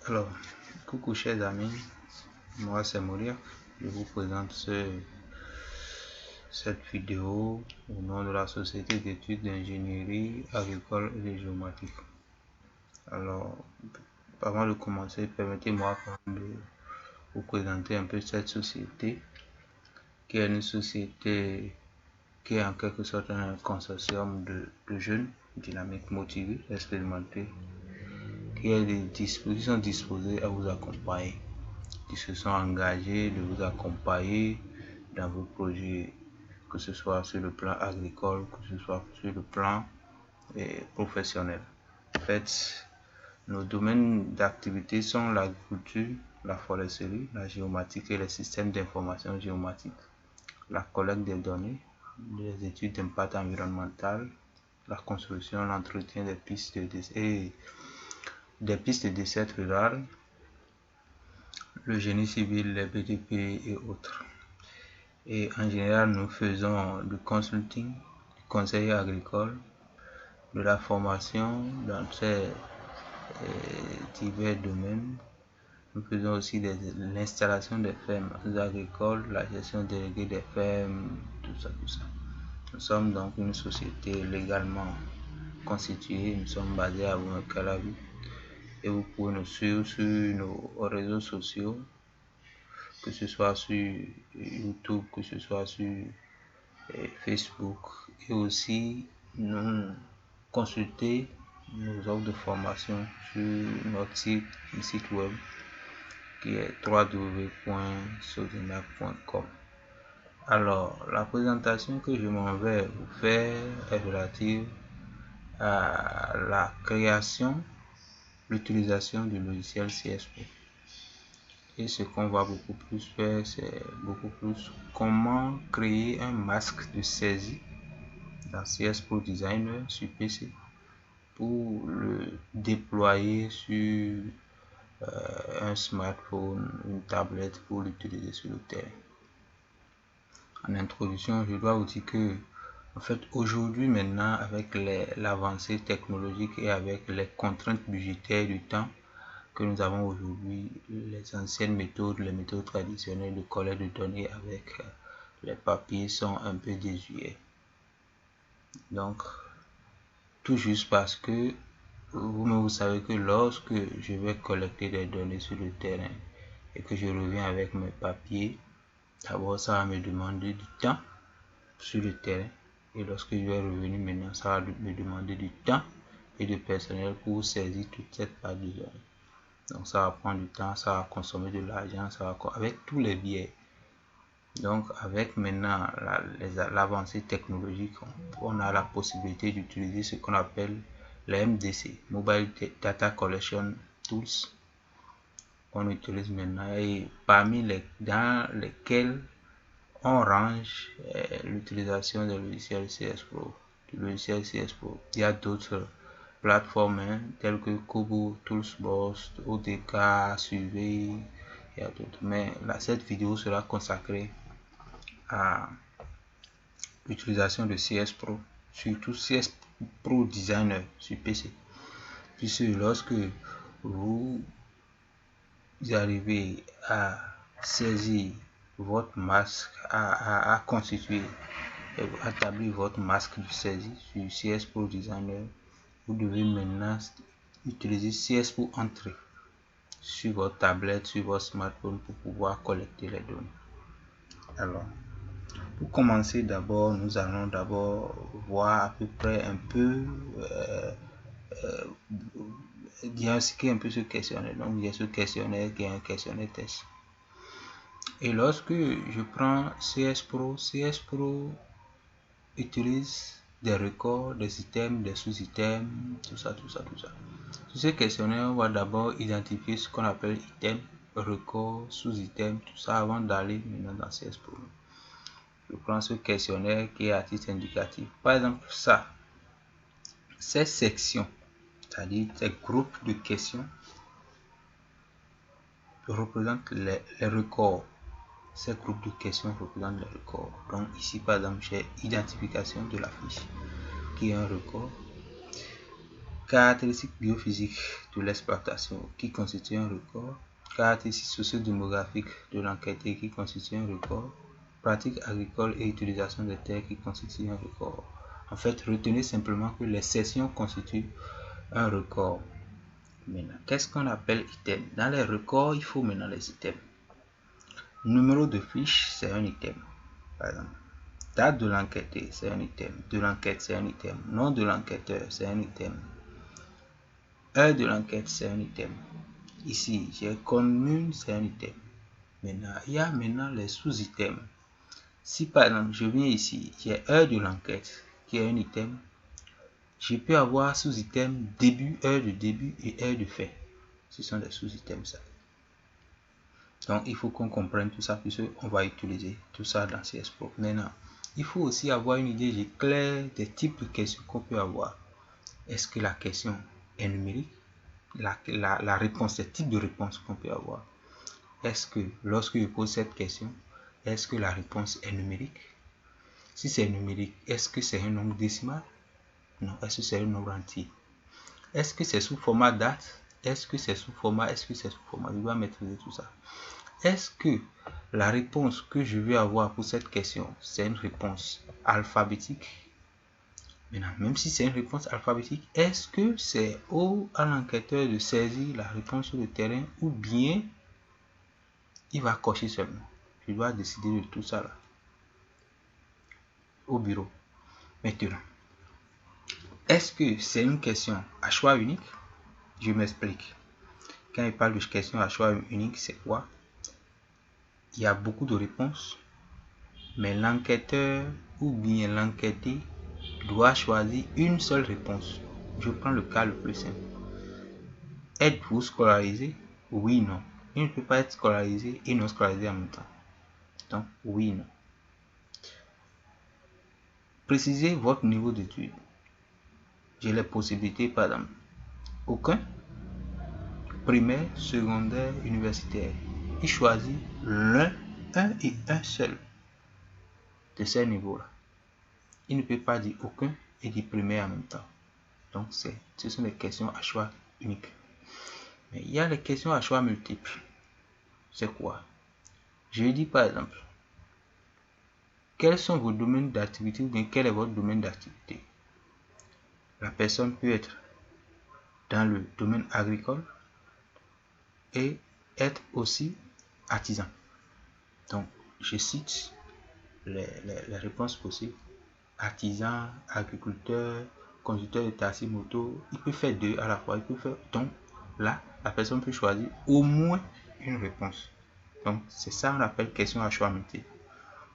Alors, coucou chers amis, moi c'est Mourir. Je vous présente cette vidéo au nom de la Société d'études d'ingénierie agricole et de géomatique. Alors, avant de commencer, permettez-moi de vous présenter un peu cette société, qui est une société qui est en quelque sorte un consortium de jeunes dynamiques, motivés, expérimentés, qui sont disposés à vous accompagner, qui se sont engagés de vous accompagner dans vos projets, que ce soit sur le plan agricole, que ce soit sur le plan professionnel. En fait, nos domaines d'activité sont l'agriculture, la foresterie, la géomatique et les systèmes d'information géomatique, la collecte des données, les études d'impact environnemental, la construction, l'entretien des pistes de dessert rural, le génie civil, les BTP et autres. Et en général, nous faisons du consulting, du conseil agricole, de la formation dans ces divers domaines. Nous faisons aussi l'installation des fermes agricoles, la gestion déléguée des fermes, tout ça. Nous sommes donc une société légalement constituée. Nous sommes basés à Calavi et vous pouvez nous suivre sur nos réseaux sociaux, que ce soit sur YouTube, que ce soit sur Facebook, et aussi nous consulter nos offres de formation sur notre site web qui est www.sozenac.com. Alors, la présentation que je m'en vais vous faire est relative à la création, l'utilisation du logiciel CS Pro. Et ce qu'on va beaucoup plus faire, c'est beaucoup plus comment créer un masque de saisie dans CS Pro Designer sur PC pour le déployer sur un smartphone, une tablette, pour l'utiliser sur le terrain. En introduction, je dois vous dire que en fait aujourd'hui maintenant, avec l'avancée technologique et avec les contraintes budgétaires du temps que nous avons aujourd'hui, les anciennes méthodes, les méthodes traditionnelles de collecte de données avec les papiers sont un peu désuets. Donc, tout juste parce que vous savez que lorsque je vais collecter des données sur le terrain et que je reviens avec mes papiers, d'abord ça va me demander du temps sur le terrain, et lorsque je vais revenir maintenant, ça va me demander du temps et du personnel pour saisir toute cette base de données. Donc ça va prendre du temps, ça va consommer de l'argent, ça va avec tous les biais. Donc avec maintenant l'avancée technologique, on a la possibilité d'utiliser ce qu'on appelle les MDC, Mobile Data Collection Tools. On utilise maintenant, et dans lesquels on range l'utilisation des logiciels CS Pro, Il y a d'autres plateformes telles que Kobo, Toolsbox, ODK, Survey, et d'autres. Mais là, cette vidéo sera consacrée à l'utilisation de CS Pro, surtout CS Pro Designer sur PC. Puisque lorsque vous arrivez à saisir votre masque, à constituer et à établir votre masque de saisie sur CS Pro Designer, vous devez maintenant utiliser CS Pro Entrée sur votre tablette, sur votre smartphone, pour pouvoir collecter les données. Alors, pour commencer, d'abord, nous allons voir à peu près un peu diagnostiquer un peu ce questionnaire. Donc, il y a ce questionnaire qui est un questionnaire test. Et lorsque je prends CS Pro utilise des records, des items, des sous-items, tout ça. Sur ce questionnaire, on va d'abord identifier ce qu'on appelle item, record, sous-item, tout ça, avant d'aller maintenant dans CS Pro. Je prends ce questionnaire qui est à titre indicatif. Par exemple, ces sections, c'est-à-dire ces groupes de questions, représentent les records. Ces groupes de questions représentent les records. Donc ici, par exemple, j'ai identification de la fiche qui est un record. Caractéristiques biophysiques de l'exploitation qui constitue un record. Caractéristiques sociodémographiques de l'enquêté qui constitue un record. Pratiques agricoles et utilisation des terres qui constituent un record. En fait, retenez simplement que les sessions constituent un record. Maintenant, qu'est-ce qu'on appelle item? Dans les records, il faut maintenant les items. Numéro de fiche, c'est un item. Par exemple, date de l'enquêté, c'est un item. De l'enquête, c'est un item. Nom de l'enquêteur, c'est un item. Heure de l'enquête, c'est un item. Ici, j'ai commune, c'est un item. Maintenant, il y a maintenant les sous-items. Si par exemple, je viens ici, j'ai heure de l'enquête qui est un item, je peux avoir sous-item début, heure de début et heure de fin. Ce sont des sous-items ça. Donc, il faut qu'on comprenne tout ça puisqu'on va utiliser tout ça dans CS Pro. Maintenant, il faut aussi avoir une idée claire des types de questions qu'on peut avoir. Est-ce que la question est numérique? La réponse, les types de réponses qu'on peut avoir. Est-ce que lorsque je pose cette question, est-ce que la réponse est numérique? Si c'est numérique, est-ce que c'est un nombre décimal? Non, est-ce que c'est un nombre entier? Est-ce que c'est sous format date? Est-ce que c'est sous format? Est-ce que c'est sous format? Je dois maîtriser tout ça. Est-ce que la réponse que je vais avoir pour cette question, c'est une réponse alphabétique? Maintenant, même si c'est une réponse alphabétique, est-ce que c'est à l'enquêteur de saisir la réponse sur le terrain ou bien il va cocher seulement? Je dois décider de tout ça là au bureau. Maintenant, est-ce que c'est une question à choix unique? Je m'explique. Quand il parle de question à choix unique, c'est quoi? Il y a beaucoup de réponses, mais l'enquêteur ou bien l'enquêté doit choisir une seule réponse. Je prends le cas le plus simple. Êtes-vous scolarisé? Oui, non. Il ne peut pas être scolarisé et non scolarisé en même temps. Donc, oui, non. Précisez votre niveau d'études. J'ai les possibilités, par exemple, aucun, primaire, secondaire, universitaire. Il choisit un et un seul de ces niveaux-là. Il ne peut pas dire aucun et dire primaire en même temps. Donc, ce sont des questions à choix unique. Mais il y a les questions à choix multiples. C'est quoi? Je dis par exemple, quels sont vos domaines d'activité ou bien quel est votre domaine d'activité? La personne peut être dans le domaine agricole et être aussi artisan. Donc, je cite les réponses possibles. Artisan, agriculteur, conducteur de taxi moto, il peut faire deux à la fois. Il peut faire, donc là, la personne peut choisir au moins une réponse. Donc, c'est ça qu'on appelle question à choix multiple.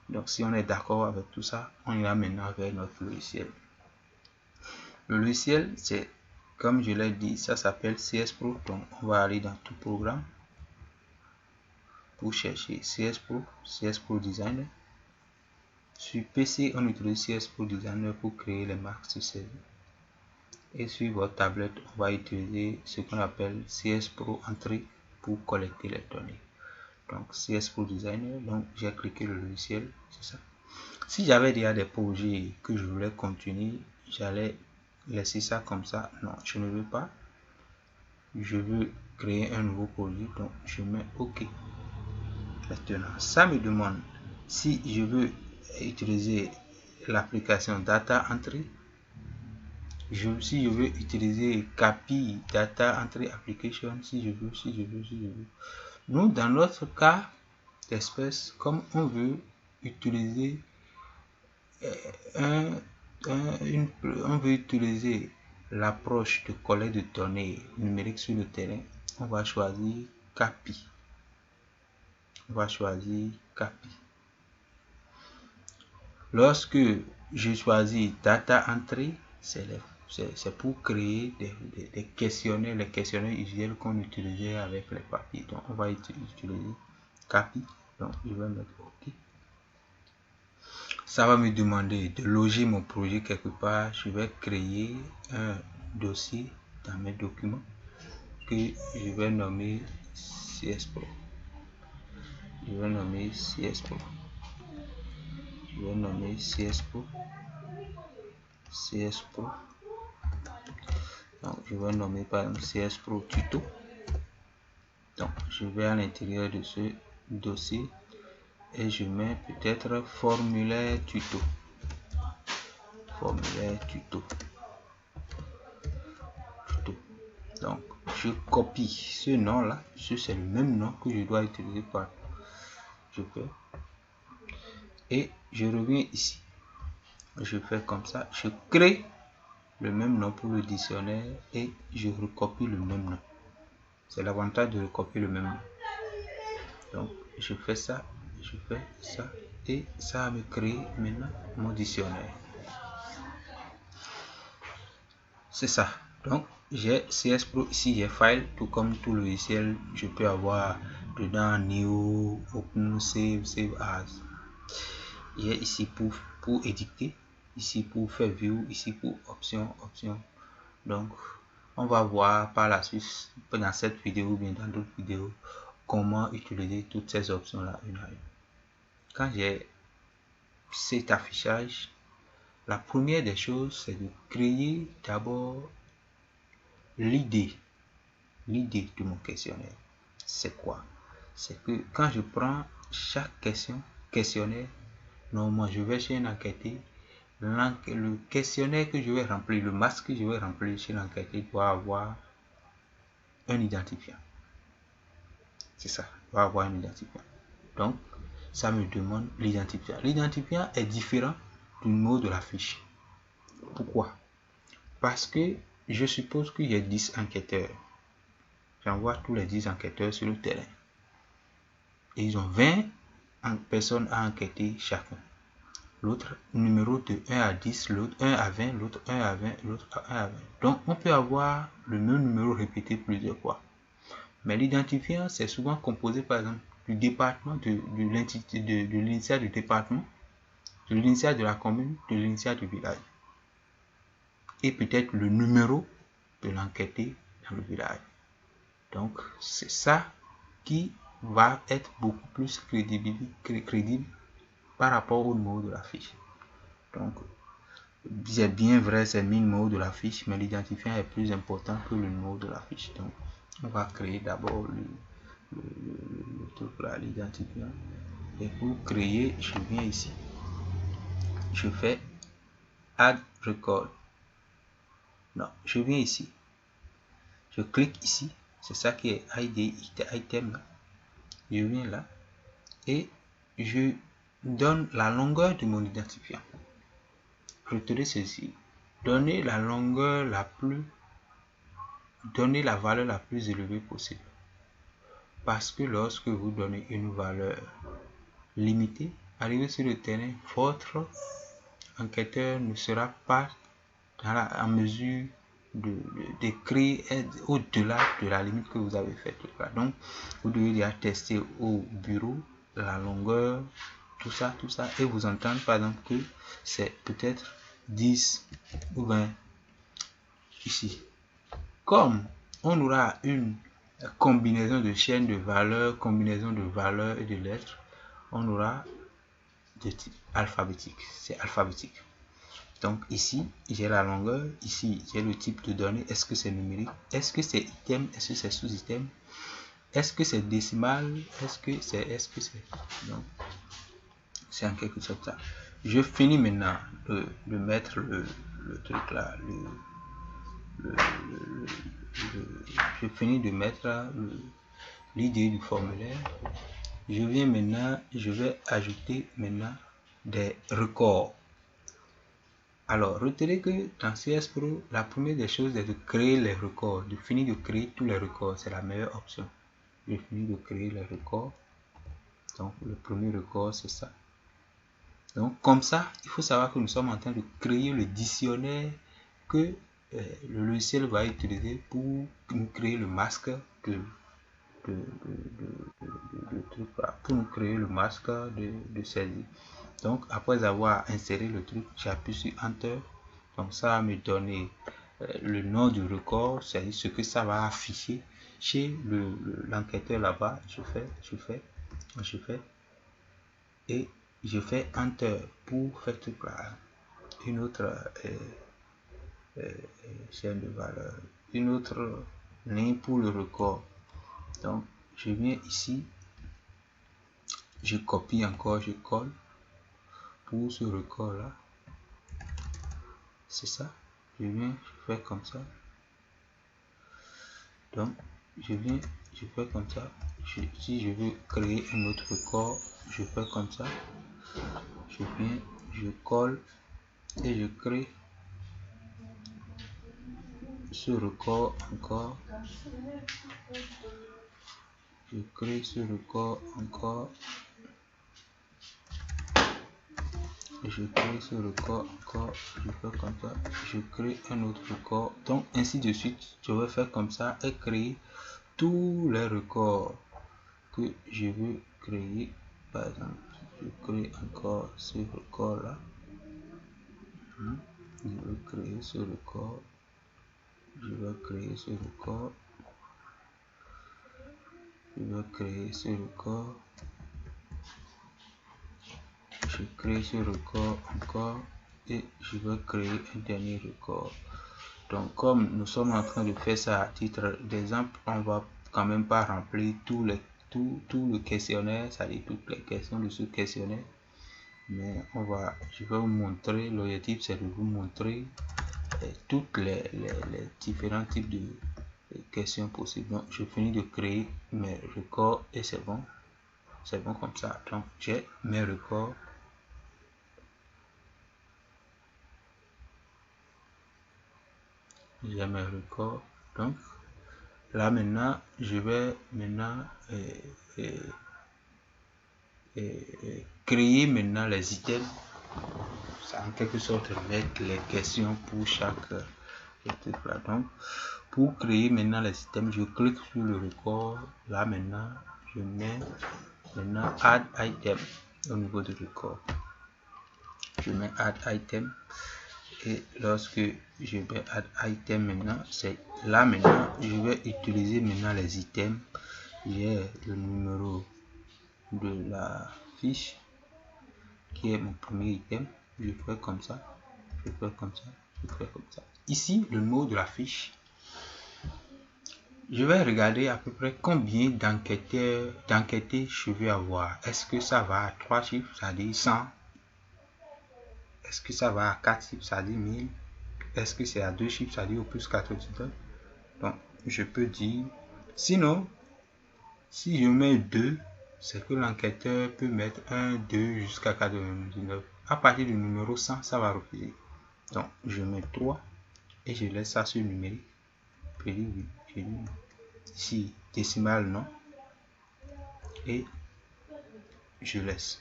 Donc, si on est d'accord avec tout ça, on ira maintenant vers notre logiciel. Le logiciel, c'est, comme je l'ai dit, ça s'appelle CS Pro. Donc, on va aller dans tout programme pour chercher CS Pro Designer. Sur PC, on utilise CS Pro Designer pour créer les marques sur CV. Et sur votre tablette, on va utiliser ce qu'on appelle CS Pro Entry pour collecter les données. Donc, CS Pro Designer, donc j'ai cliqué le logiciel, c'est ça. Si j'avais déjà des projets que je voulais continuer, j'allais laisser ça comme ça. Non, je ne veux pas. Je veux créer un nouveau projet, donc je mets OK. Maintenant, ça me demande si je veux utiliser l'application Data Entry. Si je veux utiliser CAPI Data Entry Application, si je veux. Nous, dans notre cas d'espèce, comme on veut utiliser on veut utiliser l'approche de collecte de données numériques sur le terrain, on va choisir CAPI. Lorsque je choisis Data Entry, c'est pour créer des questionnaires, les questionnaires usuels qu'on utilisait avec les papiers. Donc, on va utiliser CAPI. Donc, je vais mettre OK. Ça va me demander de loger mon projet quelque part. Je vais créer un dossier dans mes documents que je vais nommer CS Pro. CS Pro. Donc je vais nommer par exemple CS Pro Tuto. Donc je vais à l'intérieur de ce dossier et je mets peut-être formulaire tuto. Formulaire tuto. Donc je copie ce nom là, c'est le même nom que je dois utiliser par. Je fais et je reviens ici. Je fais comme ça, je crée le même nom pour le dictionnaire et je recopie le même nom. C'est l'avantage de recopier le même nom. Donc je fais ça, je fais ça et ça va me créer maintenant mon dictionnaire. C'est ça. Donc j'ai CS Pro ici, j'ai file, tout comme tout logiciel, je peux avoir dedans new, open, save, save as. J'ai ici pour éditer, ici pour faire view, ici pour option. Donc on va voir par la suite dans cette vidéo ou bien dans d'autres vidéos comment utiliser toutes ces options là une à une. Quand j'ai cet affichage, la première des choses c'est de créer d'abord l'idée de mon questionnaire. C'est quoi? C'est que quand je prends chaque questionnaire, normalement je vais chez un enquêteur, le questionnaire que je vais remplir, le masque que je vais remplir chez l'enquêteur doit avoir un identifiant. C'est ça, doit avoir un identifiant. Donc, ça me demande l'identifiant. L'identifiant est différent du numéro de la fiche. Pourquoi? Parce que je suppose qu'il y a 10 enquêteurs. J'envoie tous les 10 enquêteurs sur le terrain. Et ils ont 20 personnes à enquêter chacun. L'autre numéro de 1 à 10, l'autre 1 à 20, l'autre 1 à 20, l'autre 1 à 20. Donc, on peut avoir le même numéro répété plusieurs fois. Mais l'identifiant, c'est souvent composé par exemple du département, de l'initial du département, de l'initial de la commune, de l'initial du village. Et peut-être le numéro de l'enquêté dans le village. Donc, c'est ça qui va être beaucoup plus crédible par rapport au numéro de la fiche. Donc, c'est bien vrai, c'est le numéro de la fiche, mais l'identifiant est plus important que le numéro de la fiche. Donc, on va créer d'abord le truc là, l'identifiant. Et pour créer, je viens ici. Je fais Add Record. Non, je viens ici. Je clique ici. C'est ça qui est ID, item là. Je viens là. Et je donne la longueur de mon identifiant. Retenez ceci. Donnez la longueur la plus. Donnez la valeur la plus élevée possible. Parce que lorsque vous donnez une valeur limitée, arrivé sur le terrain, votre enquêteur ne sera pas en mesure d'écrire au-delà de la limite que vous avez faite. Donc, vous devez déjà tester au bureau la longueur, tout ça, et vous entendre par exemple que c'est peut-être 10 ou 20 ici. Comme on aura une combinaison de chaînes de valeurs, combinaison de valeurs et de lettres, on aura de type alphabétique. C'est alphabétique. Donc ici, j'ai la longueur. Ici, j'ai le type de données. Est-ce que c'est numérique? Est-ce que c'est item? Est-ce que c'est sous-item? Est-ce que c'est décimal? Est-ce que c'est... Donc, c'est en quelque sorte ça. Je finis maintenant de mettre le truc là. Je finis de mettre l'idée du formulaire. Je viens maintenant, je vais ajouter maintenant des records. Alors, retenez que dans CS Pro, la première des choses est de créer les records, de finir de créer tous les records. C'est la meilleure option. Je finis de créer les records. Donc, le premier record, c'est ça. Donc, comme ça, il faut savoir que nous sommes en train de créer le dictionnaire que le logiciel va utiliser pour nous créer le masque pour nous créer le masque de saisie. Donc après avoir inséré le truc, j'appuie sur Enter. Donc ça va me donner le nom du record, c'est ce que ça va afficher chez l'enquêteur là-bas. Je fais et je fais Enter pour faire tout là. Une autre chaîne de valeur. Une autre ligne pour le record. Donc, je viens ici, je copie encore, je colle pour ce record là. C'est ça. Je viens, je fais comme ça. Donc, je viens, je fais comme ça. Si je veux créer un autre record, je fais comme ça. Je viens, je colle et je crée ce record encore. Je crée ce record encore. Je crée ce record encore. Je fais comme ça. Je crée un autre record. Donc, ainsi de suite. Je vais faire comme ça et créer tous les records que je veux créer. Par exemple, je crée encore ce record là. Je veux créer ce record. Je vais créer ce record. Je vais créer ce record. Je crée ce record encore et je vais créer un dernier record. Donc, comme nous sommes en train de faire ça à titre d'exemple, on va quand même pas remplir tout le questionnaire, c'est-à-dire toutes les questions de ce questionnaire. Mais je vais vous montrer, l'objectif c'est de vous montrer toutes les différents types de questions possibles. Donc, je finis de créer mes records et c'est bon comme ça. Donc, j'ai mes records. J'ai mes records. Donc, là maintenant, je vais maintenant créer maintenant les items. Ça en quelque sorte mettre les questions pour chaque truc là. Donc, pour créer maintenant les items, je clique sur le record. Là maintenant, je mets maintenant add item au niveau du record. Je mets add item. Et lorsque je vais add item maintenant, c'est là maintenant, je vais utiliser maintenant les items. J'ai le numéro de la fiche qui est mon premier item. Je fais comme ça, je fais comme ça, je fais comme ça. Ici, le numéro de la fiche. Je vais regarder à peu près combien d'enquêtés je vais avoir. Est-ce que ça va à 3 chiffres, c'est-à-dire 100? Est-ce que ça va à 4 chiffres, c'est-à-dire 1000? Est-ce que c'est à 2 chiffres, c'est-à-dire au plus 99? Donc, je peux dire, sinon, si je mets 2, c'est que l'enquêteur peut mettre 1, 2 jusqu'à 99. À partir du numéro 100, ça va refuser. Donc, je mets 3 et je laisse ça sur numérique. Je dis oui, je dis ici, décimal non. Et je laisse.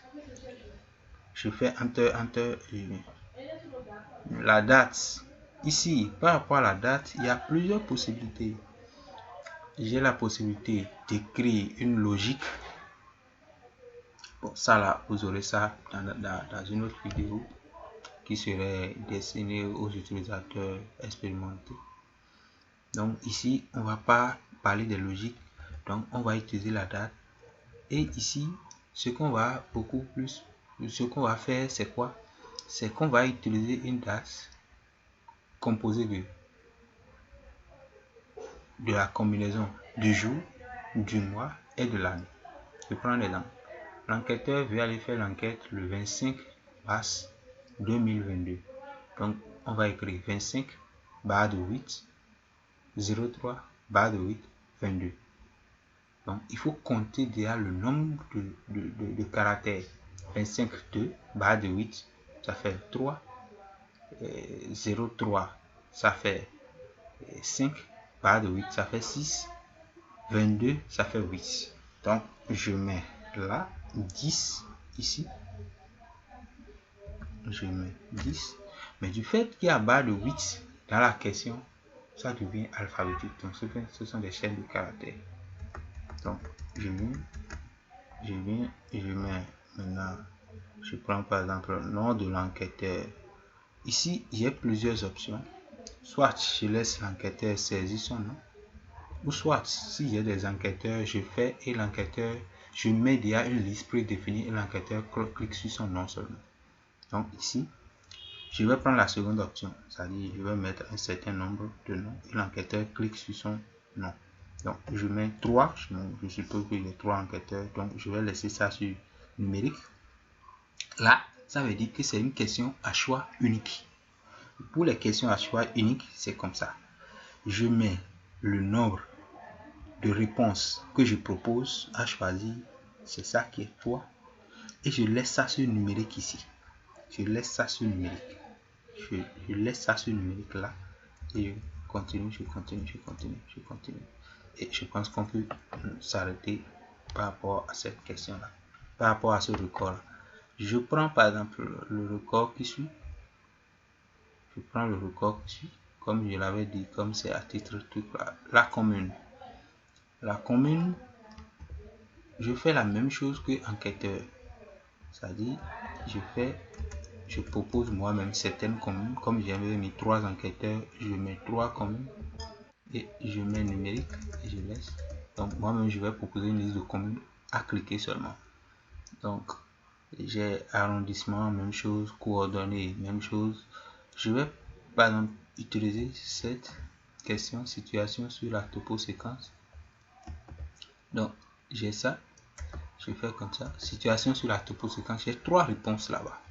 Je fais Enter, Enter. La date. Ici, par rapport à la date, il y a plusieurs possibilités. J'ai la possibilité d'écrire une logique. Bon, ça là, vous aurez ça dans une autre vidéo qui serait destinée aux utilisateurs expérimentés. Donc ici, on va pas parler de logique. Donc, on va utiliser la date. Et ici, ce qu'on va faire, c'est quoi? C'est qu'on va utiliser une date composée de la combinaison du jour, du mois et de l'année. Je prends l'exemple. L'enquêteur veut aller faire l'enquête le 25 mars 2022. Donc, on va écrire 25 barre de 8 03 barre de 8 22. Donc, il faut compter déjà le nombre de caractères. 25 2 barre de 8, ça fait 3. 03, ça fait 5 barre de 8, ça fait 6. 22, ça fait 8. Donc, je mets là 10 ici. Je mets 10. Mais du fait qu'il y a barre de 8 dans la question, ça devient alphabétique. Donc, ce sont des chaînes de caractères. Donc, je viens et je mets maintenant, je prends par exemple le nom de l'enquêteur. Ici, il y a plusieurs options. Soit je laisse l'enquêteur saisir son nom, ou soit, s'il y a des enquêteurs, je fais et l'enquêteur, je mets déjà une liste prédéfinie et l'enquêteur clique sur son nom seulement. Donc ici, Je vais prendre la seconde option, c'est-à-dire je vais mettre un certain nombre de noms et l'enquêteur clique sur son nom. Donc je mets 3, je suppose qu'il y a 3 enquêteurs, donc je vais laisser ça sur numérique. Là, ça veut dire que c'est une question à choix unique. Pour les questions à choix unique, c'est comme ça. Je mets le nombre de réponses que je propose à choisir, c'est ça qui est 3, et je laisse ça sur numérique ici. Je laisse ça sur numérique. Je laisse ça sur numérique là et je continue. Et je pense qu'on peut s'arrêter par rapport à cette question là, par rapport à ce record là. Je prends par exemple le record qui suit. Je prends le record qui suit, comme je l'avais dit, comme c'est à titre truc là, la commune. La commune, je fais la même chose que enquêteur, c'est-à-dire je propose moi-même certaines communes. Comme j'avais mis 3 enquêteurs, je mets 3 communes et je mets numérique et je laisse. Donc moi-même je vais proposer une liste de communes à cliquer seulement. Donc j'ai arrondissement, même chose, coordonnées, même chose. Je vais par exemple utiliser cette question situation sur la topo séquence. Donc j'ai ça, je fais comme ça, situation sur la topo séquence. J'ai 3 réponses là-bas.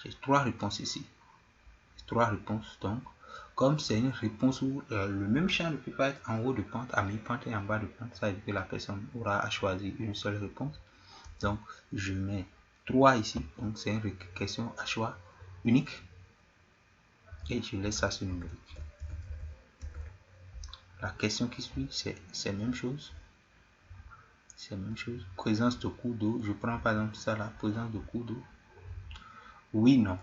J'ai 3 réponses ici. 3 réponses. Donc, comme c'est une réponse où le même champ ne peut pas être en haut de pente, à mi-pente et en bas de pente, ça veut dire que la personne aura à choisir une seule réponse. Donc, je mets 3 ici. Donc, c'est une question à choix unique. Et je laisse ça sur numérique. La question qui suit, c'est la même chose. C'est la même chose. Présence de cours d'eau. Je prends par exemple ça, la présence de cours d'eau. Oui, non.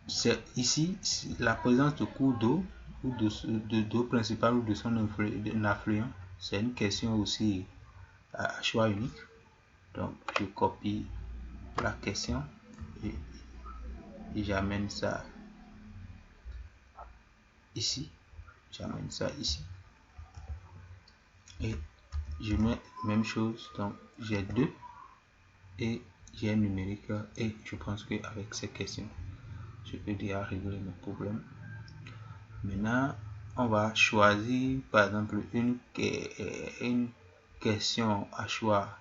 C'est ici la présence de cours d'eau ou d'eau principale ou de son affluent. C'est une question aussi à choix unique. Donc je copie la question et j'amène ça ici. J'amène ça ici. Et je mets même chose. Donc j'ai 2 et j'ai un numérique et je pense qu'avec ces questions, je peux déjà régler mes problèmes. Maintenant, on va choisir par exemple une question à choix.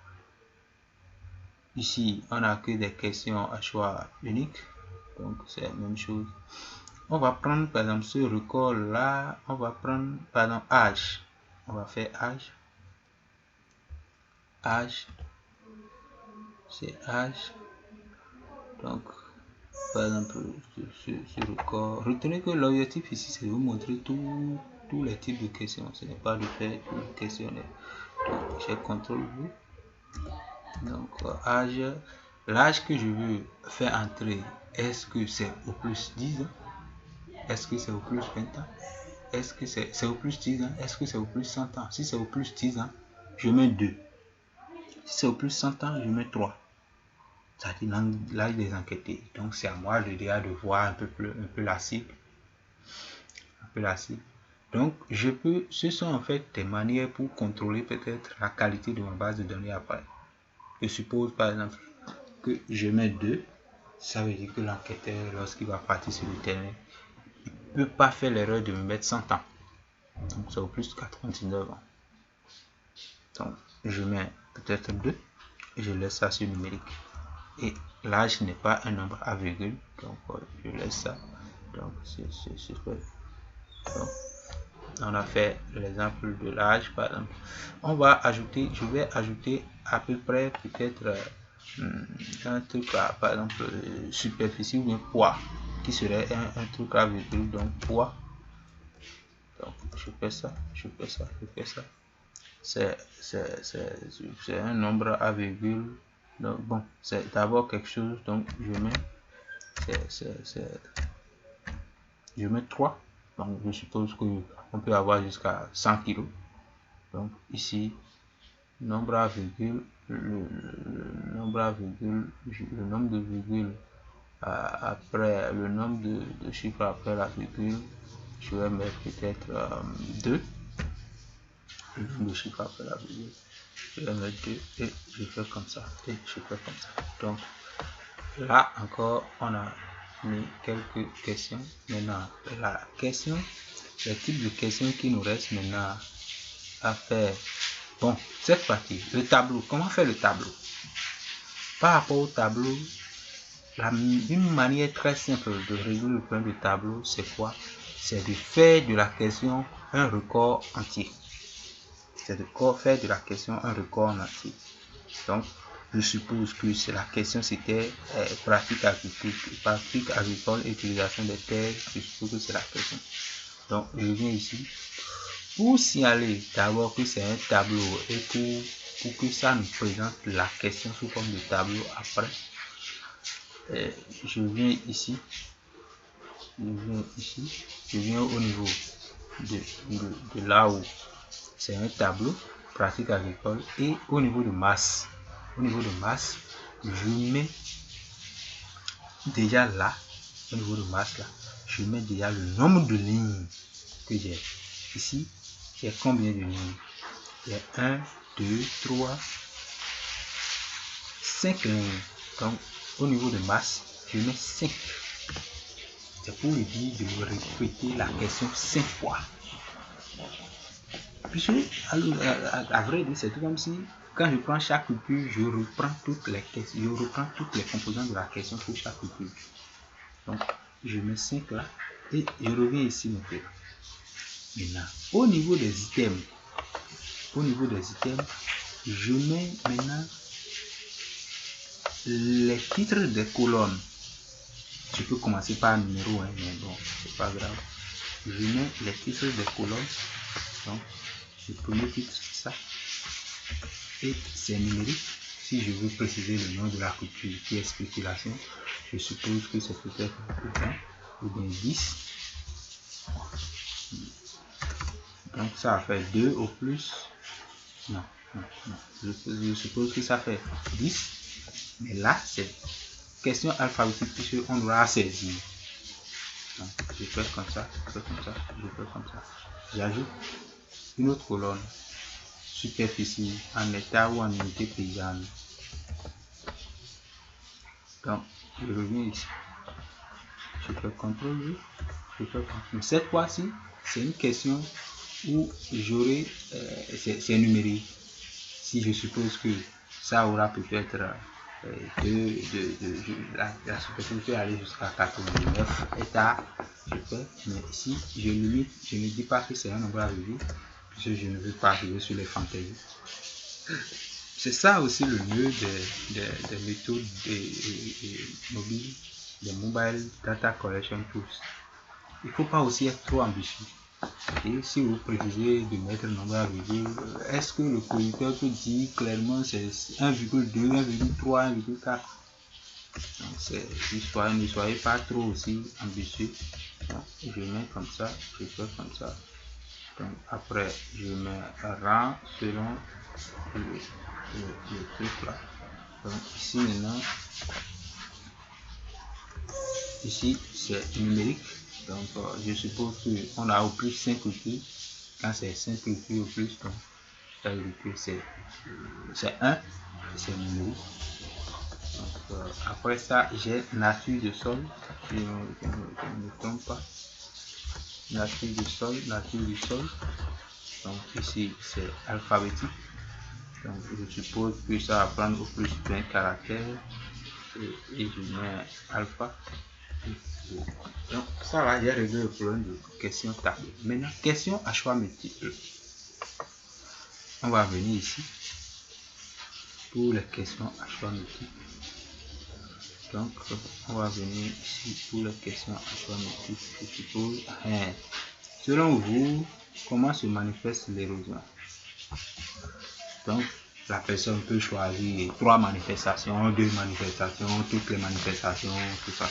Ici, on n'a que des questions à choix unique. Donc, c'est la même chose. On va prendre par exemple ce record là. On va prendre par exemple âge. On va faire âge. Âge. C'est âge. Donc, par exemple, ce record. Retenez que l'objectif ici, c'est de vous montrer tous les types de questions. Ce n'est pas de faire tout le questionnaire. Donc, j'ai CTRL V. Donc, âge. L'âge que je veux faire entrer, est-ce que c'est au plus 10 ans? Est-ce que c'est au plus 20 ans? Est-ce que c'est au plus 10 ans? Est-ce que c'est au plus 100 ans? Si c'est au plus 10 ans, je mets 2. Si c'est au plus 100 ans, je mets 3. C'est-à-dire l'âge des enquêtés. Donc, c'est à moi de voir un peu la cible. Donc, ce sont en fait des manières pour contrôler peut-être la qualité de ma base de données après. Je suppose par exemple que je mets 2. Ça veut dire que l'enquêteur, lorsqu'il va partir sur le terrain, il ne peut pas faire l'erreur de me mettre 100 ans. Donc, c'est au plus 99 ans. Donc, je mets peut-être 2 et je laisse ça sur numérique. Et l'âge n'est pas un nombre à virgule, donc je laisse ça. Donc, c'est fait. Donc, on a fait l'exemple de l'âge, par exemple. On va ajouter, je vais ajouter à peu près peut-être un truc à, par exemple, superficie ou bien poids, qui serait un truc à virgule, donc poids. Donc, je fais ça. C'est un nombre à virgule. Donc, bon, c'est d'abord quelque chose. Donc, je mets 3. Donc, je suppose qu'on peut avoir jusqu'à 100 kg. Donc, ici, nombre à virgule, le nombre de virgules après le nombre de chiffres après la virgule, je vais mettre peut-être 2. Le nombre de chiffres après la virgule, je vais mettre 2 et je fais comme ça. Donc là encore, on a mis quelques questions. Maintenant, les types de questions qui nous restent maintenant à faire. Bon, cette partie, le tableau. Comment faire le tableau? Par rapport au tableau, une manière très simple de résoudre le problème du tableau, c'est quoi? C'est de faire de la question un record entier. C'est de faire de la question un record en entier. Donc, je suppose que la question c'était pratique agricole et utilisation des terres. Je suppose que c'est la question. Donc, je viens ici pour signaler d'abord que c'est un tableau et pour que ça nous présente la question sous forme de tableau après. Je viens ici. Je viens au niveau de là où c'est un tableau pratique agricole et au niveau de masse. Au niveau de masse, je mets déjà là, au niveau de masse là, je mets déjà le nombre de lignes que j'ai. Ici, j'ai combien de lignes? Il y a 1, 2, 3, 5 lignes. Donc, au niveau de masse, je mets 5. C'est pour lui dire de répéter la question 5 fois. Puisque, à vrai dire, c'est tout comme si, quand je prends chaque culture, je reprends toutes les questions, je reprends toutes les composantes de la question pour chaque culture. Donc, je mets 5 là et je reviens ici maintenant. Au niveau des items, je mets maintenant les titres des colonnes. Je peux commencer par un numéro, hein, mais bon, c'est pas grave. Je mets les titres des colonnes. Donc, le premier titre, c'est ça. Et c'est numérique. Si je veux préciser le nom de la culture qui est spéculation, je suppose que c'est peut-être 20 ou bien 10. Donc, ça fait 2 au plus. Non. Je suppose que ça fait 10. Mais là, c'est question alphabétique puisqu'on doit saisir. Donc, je fais comme ça, je fais comme ça. J'ajoute une autre colonne. Superficie en état ou en unité paysanne. Donc, je reviens ici. Je fais CTRL V. Mais cette fois-ci, c'est une question où j'aurai, c'est numérique. Si je suppose que ça aura peut-être la superficie peut aller jusqu'à 89 états, je fais, mais ici, je limite, je ne dis pas que c'est un nombre à revue, puisque je ne veux pas arriver sur les fantaisies. C'est ça aussi le mieux des méthodes mobiles, des mobile data collection tools. Il ne faut pas aussi être trop ambitieux. Et si vous précisez de mettre un nombre à virgule, est-ce que le producteur peut dire clairement c'est 1,2, 1,3, 1,4? Ne soyez pas trop aussi ambitieux. Donc, je mets comme ça, je fais comme ça. Donc, après, je mets rang selon le truc là. Donc, ici maintenant, ici c'est numérique. Donc, je suppose qu'on a au plus 5 cultures. Quand c'est 5 cultures au plus, donc ça veut dire que c'est 1 et c'est numérique. Donc, après ça, j'ai nature de sol. Je ne me trompe pas. Nature du sol. Donc, ici, c'est alphabétique. Donc, je suppose que ça va prendre au plus 20 caractères. Et je mets alpha. Donc, ça va, j'ai réglé le problème de question tableau. Maintenant, question à choix multiple. On va venir ici pour les questions à choix multiple. Donc, on va venir ici pour les questions à choix multiple. Je suppose, selon vous, comment se manifeste l'érosion? Donc, la personne peut choisir 3 manifestations, 2 manifestations, toutes les manifestations, tout ça.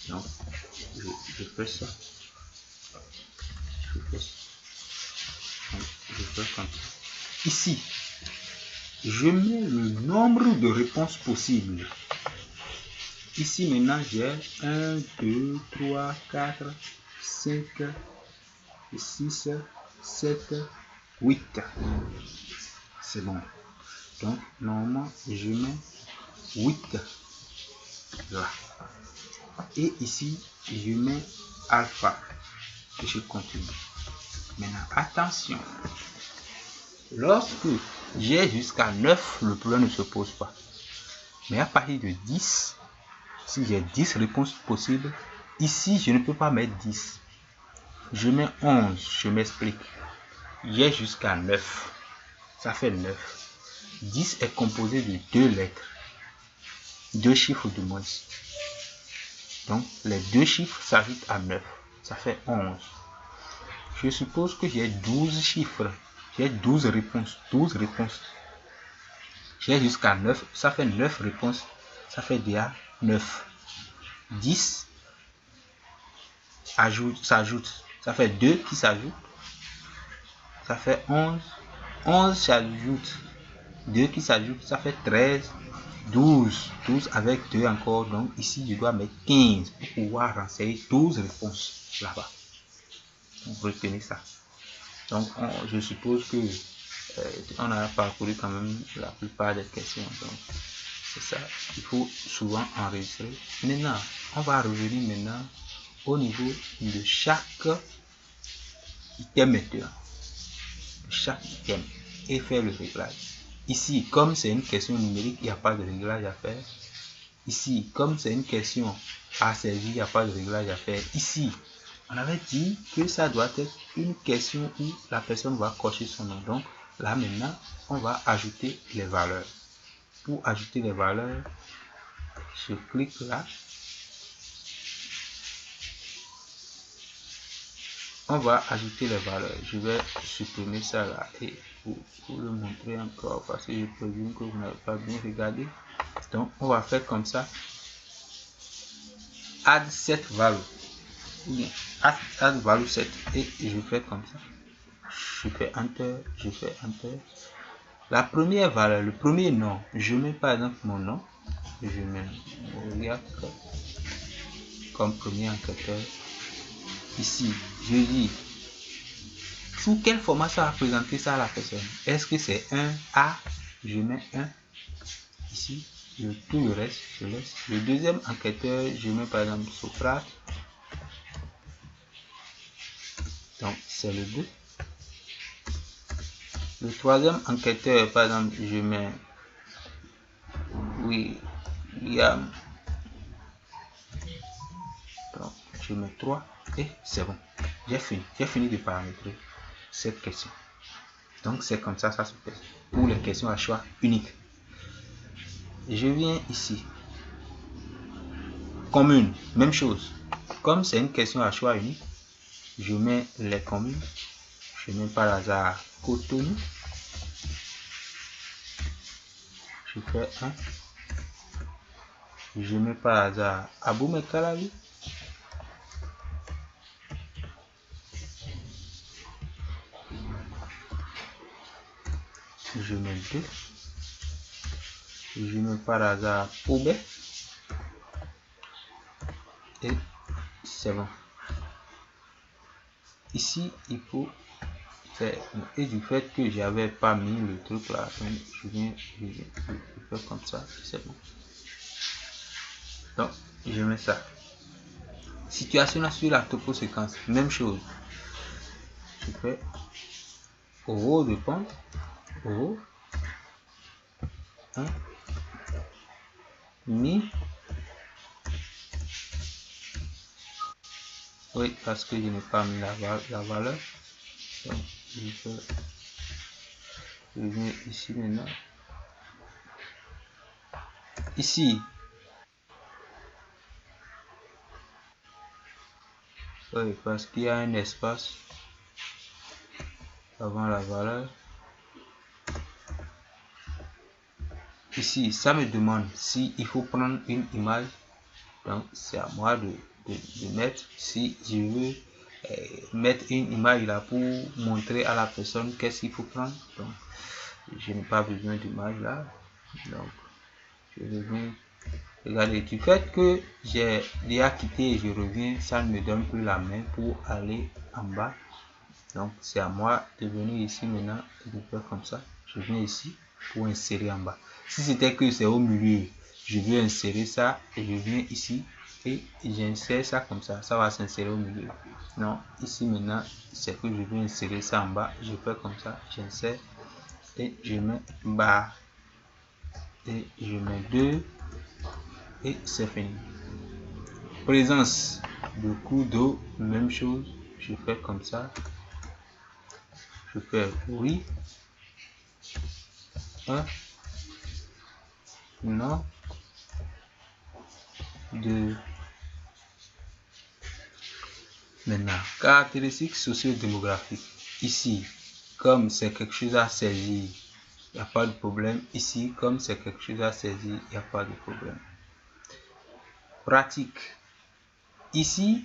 Donc, je fais ça. Donc, je fais comme ça. Ici, je mets le nombre de réponses possibles. Ici, maintenant, j'ai 1, 2, 3, 4, 5, 6, 7, 8. C'est bon. Donc, normalement, je mets 8 là. Et ici, je mets alpha et je continue. Maintenant, attention. Lorsque j'ai jusqu'à 9, le problème ne se pose pas. Mais à partir de 10, si j'ai 10 réponses possibles, ici, je ne peux pas mettre 10. Je mets 11, je m'explique. J'ai jusqu'à 9. Ça fait 9. 10 est composé de 2 lettres. 2 chiffres de moins. Donc, les 2 chiffres s'ajoutent à 9. Ça fait 11. Je suppose que j'ai 12 chiffres. J'ai 12 réponses. 12 réponses. J'ai jusqu'à 9. Ça fait 9 réponses. Ça fait déjà 9. 10 s'ajoute. Ça fait 2 qui s'ajoutent. Ça fait 11. 11 s'ajoute. 2 qui s'ajoute. Ça fait 13. 12. 12 avec 2 encore. Donc ici, je dois mettre 15 pour pouvoir renseigner 12 réponses là-bas. Donc retenez ça. Donc je suppose que on a parcouru quand même la plupart des questions. Donc c'est ça. Il faut souvent enregistrer. Maintenant, on va revenir maintenant au niveau de chaque item maintenant. Chaque item et faire le réglage. Ici, comme c'est une question numérique, il n'y a pas de réglage à faire. Ici, comme c'est une question à servir, il n'y a pas de réglage à faire. Ici, on avait dit que ça doit être une question où la personne va cocher son nom. Donc là maintenant, on va ajouter les valeurs. Pour ajouter les valeurs, je clique là. On va ajouter les valeurs. Je vais supprimer ça là et pour le montrer encore parce que je présume que vous n'avez pas bien regardé. Donc on va faire comme ça. Add set value. Add value set et je fais comme ça. Je fais enter, je fais enter. La première valeur, le premier nom, je mets par exemple mon nom. Je mets Mauriac comme premier enquêteur. Ici, je dis sous quel format ça va présenter ça à la personne. Est-ce que c'est un A? Je mets 1. Ici, tout le reste, je laisse. Le deuxième enquêteur, je mets par exemple Socrate. Donc, c'est le 2. Le troisième enquêteur, par exemple, je mets William. Donc, je mets 3 et c'est bon. J'ai fini de paramétrer cette question. Donc, c'est comme ça se fait pour les questions à choix unique. Je viens ici. Commune, même chose. Comme c'est une question à choix unique, je mets les communes. Je mets par hasard Cotonou. Je fais 1. Je mets par hasard Abomey-Calavi. Je mets 2. Je mets par hasard Obey. Et c'est bon. Ici, il faut faire. Et du fait que j'avais pas mis le truc là, je viens faire comme ça. C'est bon. Donc, je mets ça. Situation là sur la topo séquence, même chose. Je fais euro de compte, euro, 1, mi. Oui, parce que je n'ai pas mis la valeur. Donc, je viens ici maintenant. Ici, oui, parce qu'il y a un espace avant la valeur. Ici, ça me demande si il faut prendre une image. Donc, c'est à moi de mettre. Si je veux mettre une image là pour montrer à la personne qu'est-ce qu'il faut prendre. Donc, je n'ai pas besoin d'image là. Donc, je reviens. Regardez, du fait que j'ai déjà quitté et je reviens, ça ne me donne plus la main pour aller en bas. Donc, c'est à moi de venir ici maintenant et de faire comme ça. Je viens ici pour insérer en bas. Si c'était que c'est au milieu, je vais insérer ça et je viens ici et j'insère ça comme ça va s'insérer au milieu. Non, ici maintenant, c'est que je vais insérer ça en bas. Je fais comme ça, j'insère et je mets barre et je mets 2 et c'est fini. Présence de cours d'eau, même chose, je fais comme ça. Je fais oui, non, 2. Maintenant, caractéristiques socio-démographiques. Ici, comme c'est quelque chose à saisir, il n'y a pas de problème. Ici, comme c'est quelque chose à saisir, il n'y a pas de problème. Pratique. Ici,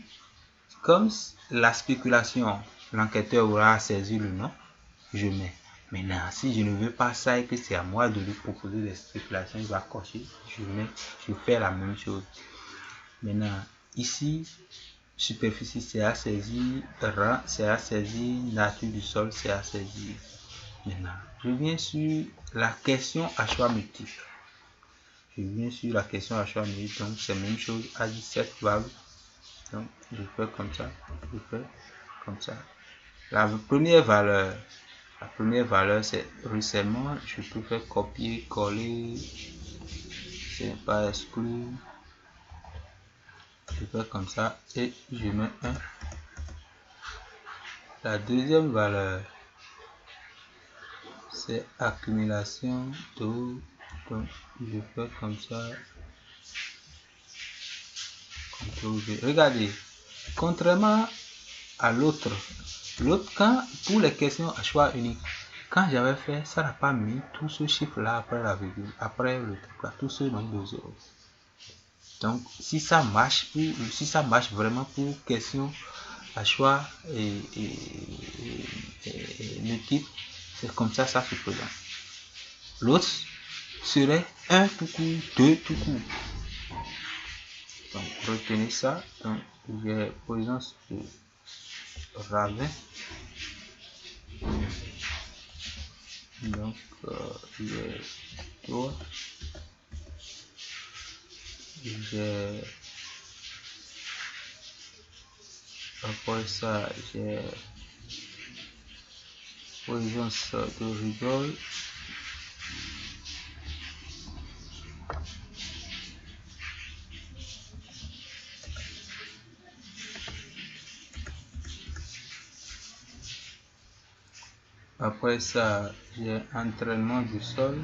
comme la spéculation, l'enquêteur aura saisi le nom, je mets. Maintenant, si je ne veux pas ça et que c'est à moi de lui proposer des spéculations, il va cocher, je fais la même chose. Maintenant, ici, superficie, c'est à saisir, rang, c'est à saisir, nature du sol, c'est à saisir. Maintenant, je viens sur la question à choix multiple. Donc, c'est la même chose, à 17 valeurs. Donc, je fais comme ça, je fais comme ça. La première valeur, c'est ruissellement. Je peux faire copier, coller, c'est pas exclu. Je fais comme ça et je mets 1. La deuxième valeur, c'est accumulation d'eau. Donc, je fais comme ça. Regardez, contrairement à l'autre, pour les questions à choix unique, quand j'avais fait, ça n'a pas mis tout ce chiffre là après la virgule, après le truc là, tout ce nombre de zéros. Donc, si ça marche vraiment pour question à choix et multiple, c'est comme ça se présente. L'autre serait 1 tout court, 2 tout court. Donc, retenez ça. Donc, j'ai présence de ravin. Donc, j'ai 3. J'ai après ça, j'ai présence de rigole. Après ça, j'ai entraînement du sol.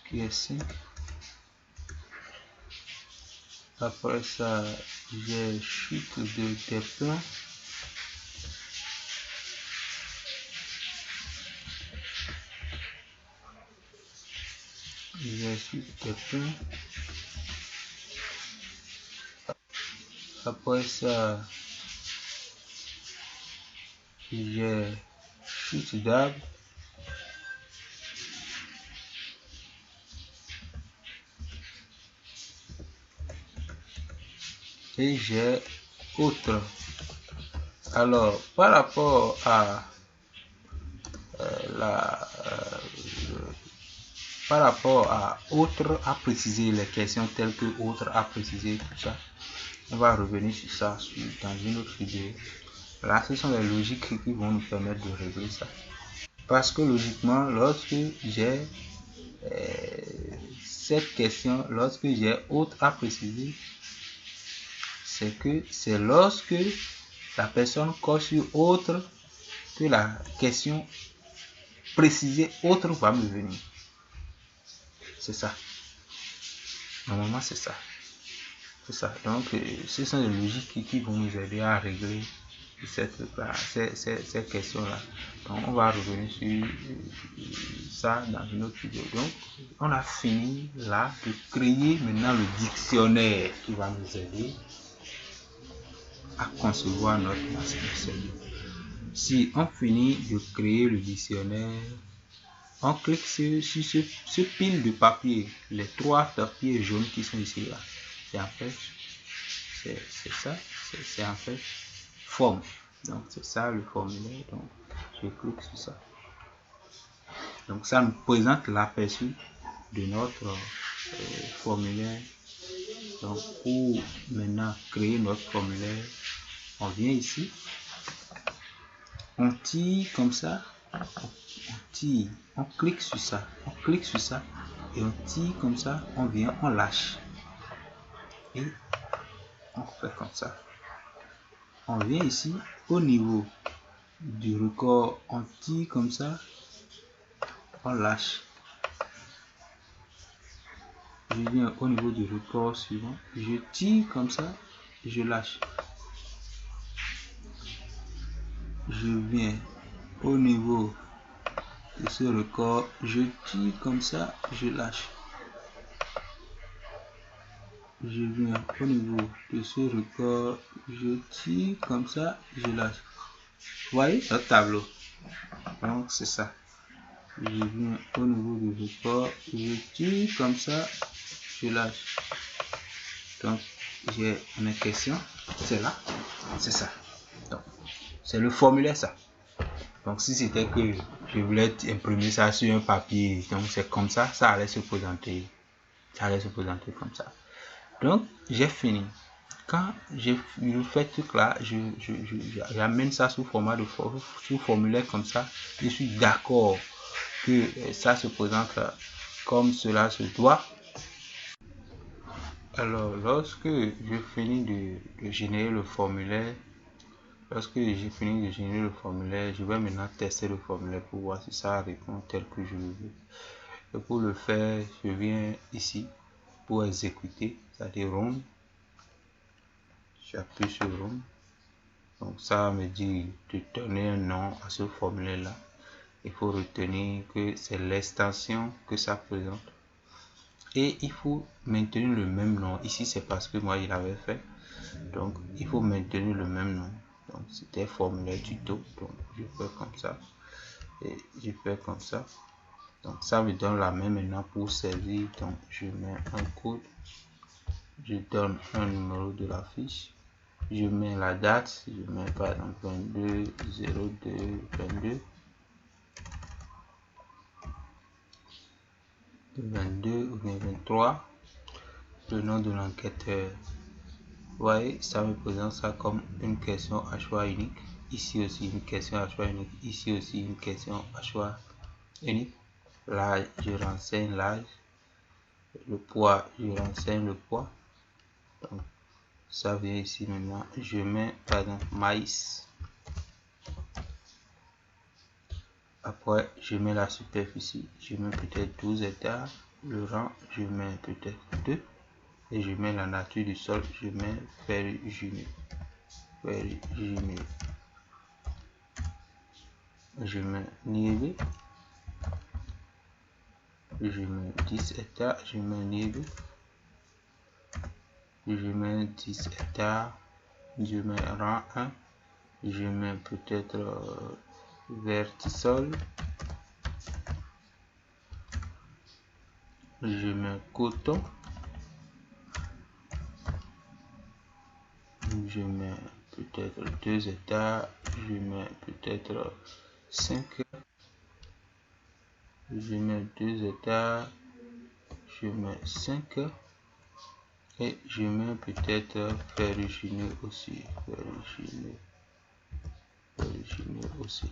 Qui est 5. Après ça, j'ai chute des plans. J'ai chute des plans. Après ça, j'ai chute d'arbre. Et j'ai autre. Alors, par rapport à autre à préciser les questions telles que autre à préciser tout ça, on va revenir sur ça dans une autre vidéo. Là, ce sont les logiques qui vont nous permettre de régler ça. Parce que logiquement, lorsque j'ai cette question, lorsque j'ai autre à préciser, c'est lorsque la personne coche sur autre que la question précisée autre va me venir. C'est ça. Normalement, c'est ça. C'est ça. Donc, ce sont les logiques qui vont nous aider à régler ces questions-là. Donc, on va revenir sur ça dans une autre vidéo. Donc, on a fini là de créer maintenant le dictionnaire qui va nous aider à concevoir notre machine. Si on finit de créer le dictionnaire, on clique sur ce pile de papier, les 3 papiers jaunes qui sont ici là. C'est en fait, c'est ça, c'est en fait forme. Donc c'est ça le formulaire. Donc je clique sur ça. Donc ça nous présente l'aperçu de notre formulaire. Donc pour maintenant créer notre formulaire, on vient ici, on tire comme ça, on tire, on clique sur ça, et on tire comme ça, on vient, on lâche et on fait comme ça. On vient ici au niveau du record, on tire comme ça, on lâche. Je viens au niveau du record suivant, je tire comme ça, je lâche. Je viens au niveau de ce record, je tire comme ça, je lâche. Je viens au niveau de ce record, je tire comme ça, je lâche. Vous voyez le tableau? Donc c'est ça. Je viens au niveau du record, je tire comme ça, je lâche. Donc j'ai mes questions, c'est là, c'est ça. Donc c'est le formulaire ça. Donc si c'était que je voulais imprimer ça sur un papier, donc c'est comme ça, ça allait se présenter. Ça allait se présenter comme ça. Donc j'ai fini. Quand je fais tout là, j'amène ça sous format de sous formulaire comme ça. Je suis d'accord que ça se présente comme cela se doit. Alors lorsque je finis de générer le formulaire, je vais maintenant tester le formulaire pour voir si ça répond tel que je le veux. Et pour le faire, je viens ici pour exécuter, c'est-à-dire run. J'appuie sur run. Donc ça me dit de donner un nom à ce formulaire là. Il faut retenir que c'est l'extension que ça présente. Et il faut maintenir le même nom. Ici c'est parce que moi il l'avais fait. Donc il faut maintenir le même nom. Donc c'était formulaire tuto. Donc je fais comme ça. Et je fais comme ça. Donc ça me donne la même maintenant pour servir. Donc je mets un code. Je donne un numéro de la fiche. Je mets la date. Je mets par exemple 22/02/22. 22 ou bien 23, le nom de l'enquêteur. Vous voyez, ça me présente ça comme une question à choix unique. Ici aussi une question à choix unique. Ici aussi une question à choix unique. L'âge, je renseigne l'âge. Le poids, je renseigne le poids. Donc, ça vient ici maintenant. Je mets par exemple maïs. Après, je mets la superficie. Je mets peut-être 12 hectares. Le rang, je mets peut-être 2. Et je mets la nature du sol, je mets ferrugineux. Je mets niébé. Je mets 10 hectares, je mets niébé. Je mets 10 hectares, je mets rang 1. Je mets peut-être vertisol. Je mets coton. Je mets peut-être 2 hectares, je mets peut-être 5. Je mets 2 hectares, je mets 5. Et je mets peut-être ferrugineux aussi. Ferrugineux aussi.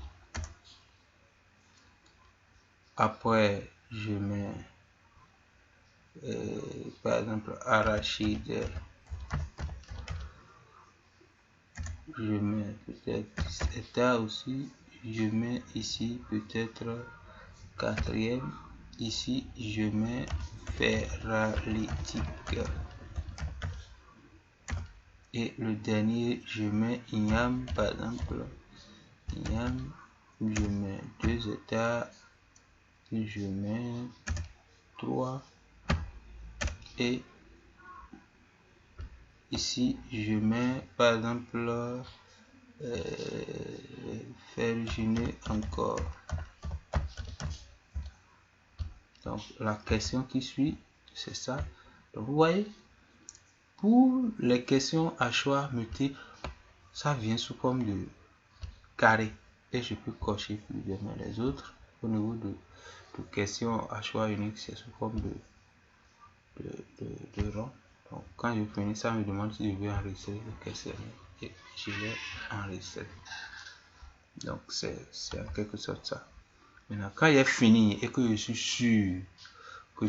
Après, je mets par exemple arachide. Je mets peut-être 10 hectares aussi. Je mets ici peut-être 4e. Ici, je mets ferralytique. Et le dernier, je mets igname par exemple. Igname, je mets 2 hectares. Je mets 3. Et ici, je mets par exemple ferrugineux encore. Donc la question qui suit, c'est ça. Donc vous voyez, pour les questions à choix multiples, ça vient sous forme de carré. Et je peux cocher plus bien les autres au niveau de pour questions à choix unique, c'est sous forme de rang. Donc quand je finis, ça me demande si je veux enregistrer le questionnaire et je vais enregistrer. Donc c'est en quelque sorte ça. Maintenant, quand j'ai fini et que je suis sûr que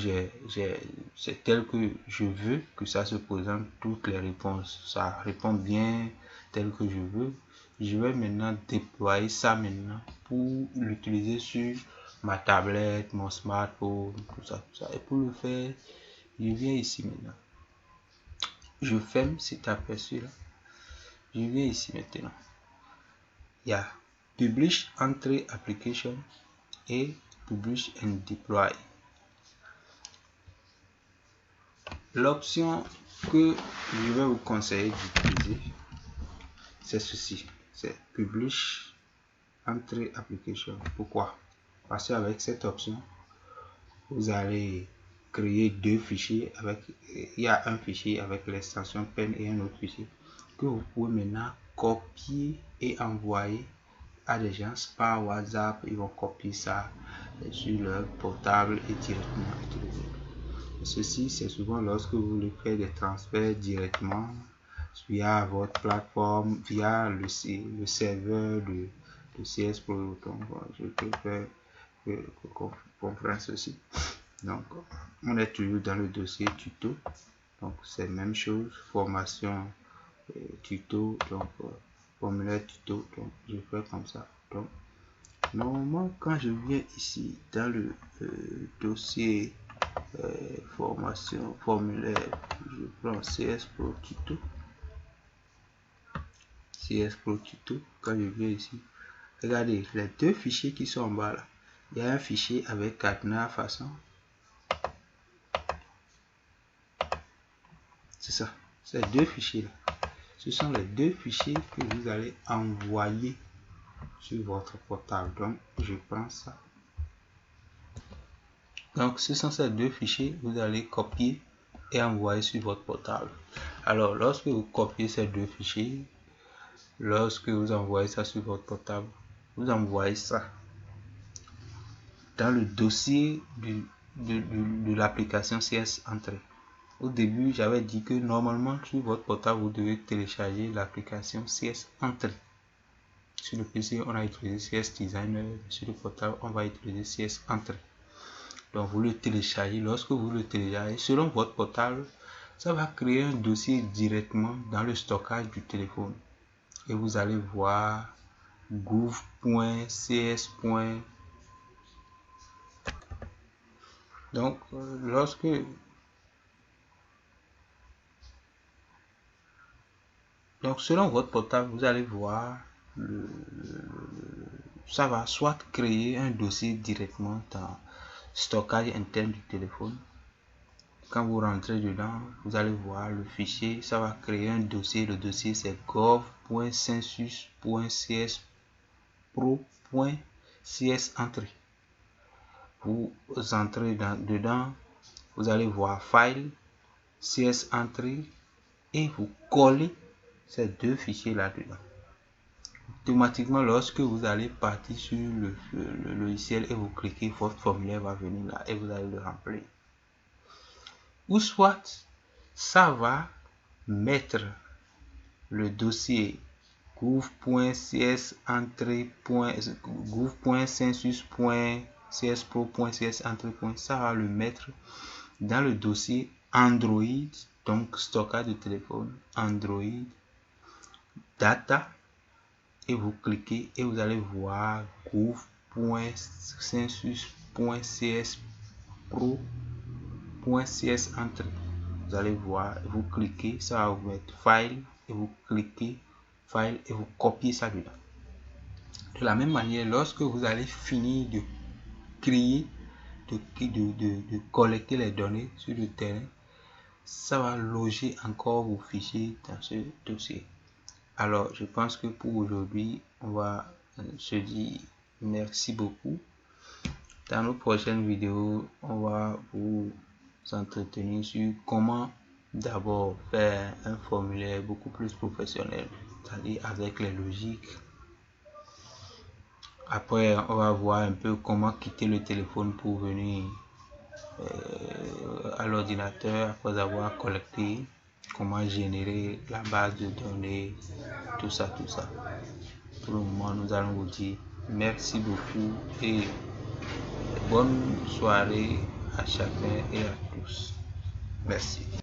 c'est tel que je veux que ça se présente, toutes les réponses, ça répond bien tel que je veux, je vais maintenant déployer ça maintenant pour l'utiliser sur ma tablette, mon smartphone, tout ça. Et pour le faire, je viens ici maintenant. Je ferme cet aperçu là. Je viens ici maintenant. Il y a Publish Entry Application et Publish and Deploy. L'option que je vais vous conseiller d'utiliser, c'est ceci, c'est Publish Entry Application. Pourquoi? Parce qu'avec cette option, vous allez créer deux fichiers avec, il y a un fichier avec l'extension pen et un autre fichier que vous pouvez maintenant copier et envoyer à des gens par WhatsApp. Ils vont copier ça sur leur portable et directement utiliser. Ceci, c'est souvent lorsque vous voulez faire des transferts directement via votre plateforme, via le serveur de CS Pro. Donc, je préfère qu'on comprenne ceci. Donc, on est toujours dans le dossier tuto. Donc, c'est la même chose, formation, tuto, donc formulaire tuto. Donc, je fais comme ça. Donc, normalement, quand je viens ici dans le dossier formation, formulaire, je prends CS Pro tuto. CS Pro tuto. Quand je viens ici, regardez les deux fichiers qui sont en bas là. Il y a un fichier avec cadenas façon. C'est ça. Ces deux fichiers là. Ce sont les deux fichiers que vous allez envoyer sur votre portable. Donc, je prends ça. Donc, ce sont ces deux fichiers que vous allez copier et envoyer sur votre portable. Alors, lorsque vous copiez ces deux fichiers, lorsque vous envoyez ça sur votre portable, vous envoyez ça dans le dossier de l'application CS Entrée. Au début, j'avais dit que normalement, sur votre portable, vous devez télécharger l'application CS Entrée. Sur le PC, on a utilisé CS Designer. Sur le portable, on va utiliser CS Entrée. Donc, vous le téléchargez. Lorsque vous le téléchargez, selon votre portable, ça va créer un dossier directement dans le stockage du téléphone. Et vous allez voir gouv.cs. Donc, selon votre portable, vous allez voir, ça va soit créer un dossier directement dans stockage interne du téléphone. Quand vous rentrez dedans, vous allez voir le fichier, ça va créer un dossier. Le dossier c'est gov.census.cspro.csentrée. Vous entrez dedans, vous allez voir File, CS Entry et vous collez ces deux fichiers là-dedans. Automatiquement, lorsque vous allez partir sur le logiciel et vous cliquez, votre formulaire va venir là et vous allez le remplir. Ou soit, ça va mettre le dossier gouv.census.cspro.csentrée. Ça va le mettre dans le dossier Android, donc stockage de téléphone, Android, data, et vous cliquez et vous allez voir gouv.census.cspro.csentrée. Vous allez voir, vous cliquez, ça va vous mettre file et vous cliquez file et vous copiez ça dedans. De la même manière, lorsque vous allez finir de créer, de collecter les données sur le terrain, ça va loger encore vos fichiers dans ce dossier. Alors, je pense que pour aujourd'hui, on va se dire merci beaucoup. Dans nos prochaines vidéos, on va vous entretenir sur comment d'abord faire un formulaire beaucoup plus professionnel, c'est-à-dire avec les logiques, Après, on va voir un peu comment quitter le téléphone pour venir à l'ordinateur après avoir collecté, comment générer la base de données, tout ça. Pour le moment, nous allons vous dire merci beaucoup et bonne soirée à chacun et à tous. Merci.